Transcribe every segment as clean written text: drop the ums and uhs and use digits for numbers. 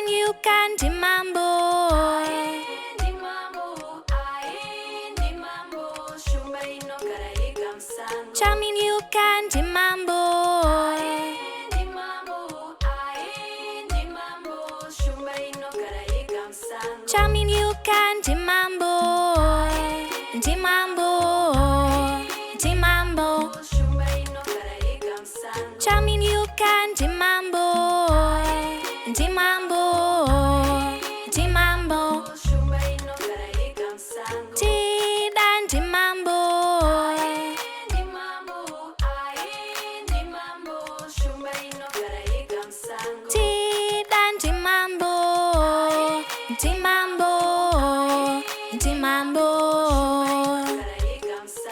Chaminuka Ndimambo. Chaminuka Ndimambo. Chaminuka Ndimambo. Ndimambo. Ndimambo. Chaminuka Ndimambo. Ndimambo. Ndimambo. Tida Ndimambo. Tida Ndimambo. Ndimambo. Ndimambo.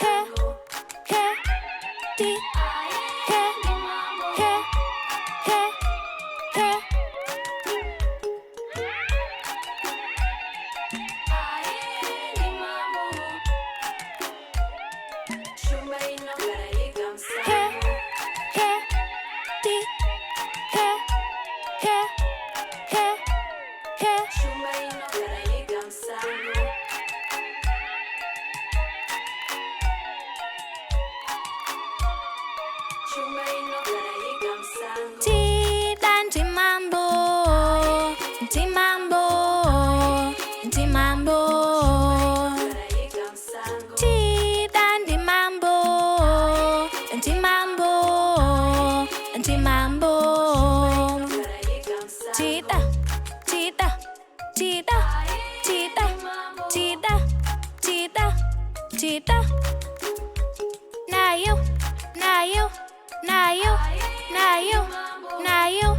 He, he, di, he, he, he, he. He, he, di, he, he, he, he. Tida Ndimambo. Ndimambo. Ndimambo. Tida Ndimambo. Ndimambo. Ndimambo. Tida. Tida. Tida. Tida. Tida. Tida. Tida. Nayo. Nayo. Nayo. Nayo. Nayo.